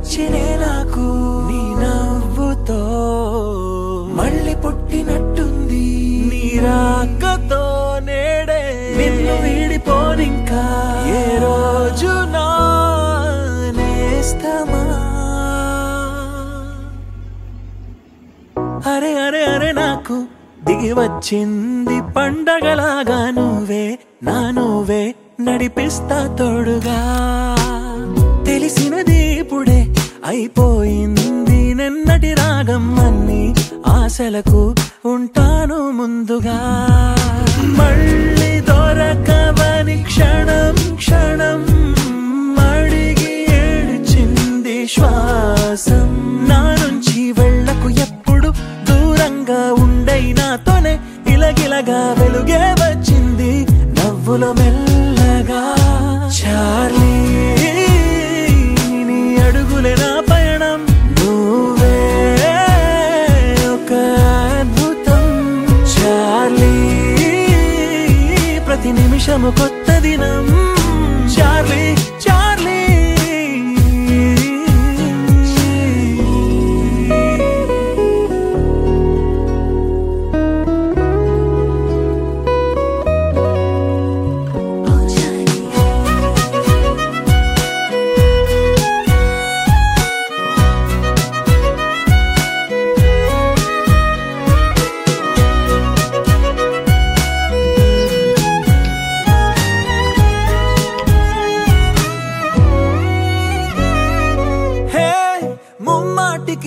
వచ్చినే నాకు నీ నవ్వుతో మళ్ళీ పుట్టినట్టుంది నీ రాకతో నేడే నిన్ను వీడిపోనింకా ఏ రోజు నా నేస్తమా అరే అరే అరే నాకు దిగి వచ్చింది పండగలాగా నువ్వే నడిపిస్తా తోడుగా తెలిసినది ఇప్పుడే అయిపోయింది నిన్నటి రాగం అన్ని ఆశలకు ఉంటాను ముందుగా మళ్ళీ దొరకవని క్షణం క్షణం అడిగి ఏడ్చింది శ్వాసం నా నుంచి వెళ్ళకు ఎప్పుడు దూరంగా ఉండై నాతోనే ఇలగిలగా వెలుగే వచ్చింది నవ్వులో మెల్లగా చార్లీ నీ అడుగులే నా పయనం నువ్వే ఒక అద్భుతం చార్లీ ప్రతి నిమిషము కొత్త దినం చార్లీ చార్లీ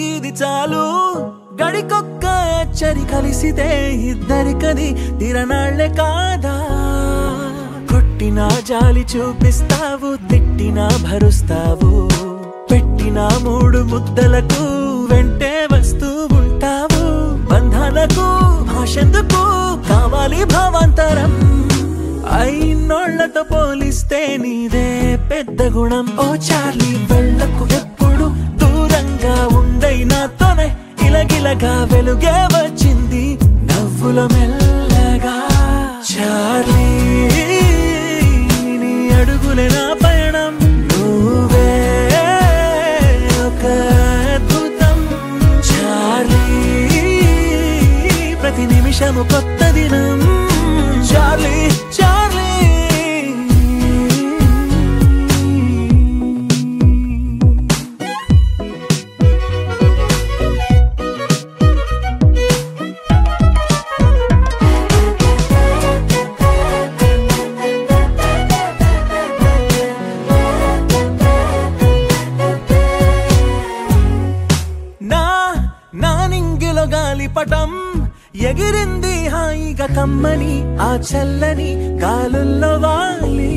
ఇది చాలు గడికొక్క అచ్చరి కలిసితే ఇద్దరికది తిరనాళ్లే కాదా కొట్టినా జాలి చూపిస్తావు తిట్టినా భరుస్తావు పెట్టినా మూడు ముద్దలకు వెంటే వస్తూ ఉంటావు బంధాలకు భాషెందుకు కావాలి భావాంతరం అయినోళ్లతో పోలిస్తే నీదే పెద్ద గుణం ఓ చార్లీ వెళ్ళకు ఎప్పుడు దూరంగా ఉండై నాతోనే ఇలగిలగా వెలుగే వచ్చింది నవ్వుల మెల్లగా చార్లీ నీ అడుగులే నా పయనం నువ్వే ఒక అద్భుతం చార్లీ ప్రతి నిమిషము కొత్త దినం చార్లీ చార్లీ గాలిపటం ఎగిరింది హాయిగా కమ్మని ఆ చల్లని గాలుల్లో వాలి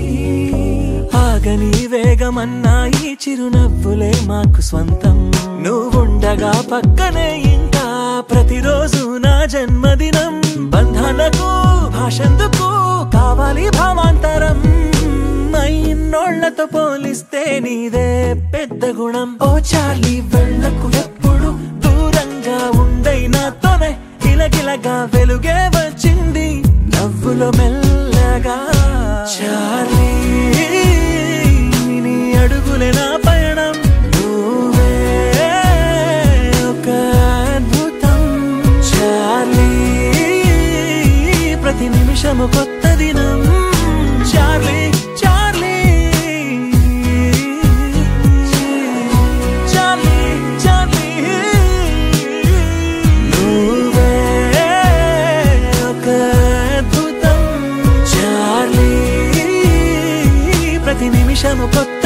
ఆగని వేగమన్నాయి చిరునవ్వులే మాకు స్వంతం నువ్వుండగా పక్కనే ఇంకా ప్రతిరోజు నా జన్మదినం బంధాలకు భాషెందుకు కావాలి భావాంతరం అయినోళ్లతో పోలిస్తే నీదే పెద్ద గుణం ఓ చార్లీ వెళ్ళకు ఎప్పుడు దూరంగా ఉండై నాతోనే ఇలగిలగా వెలుగే వచ్చింది నవ్వులో మెల్లగా చార్లీ నీ అడుగులే నా పయనం నువ్వే ఒక అద్భుతం చార్లీ ప్రతి నిమిషము కొత్త దినం చార్లీ చార్లీ చార్లీ చార్లీ నువ్వే ఒక అద్భుతం చార్లీ ప్రతి నిమిషము కొత్త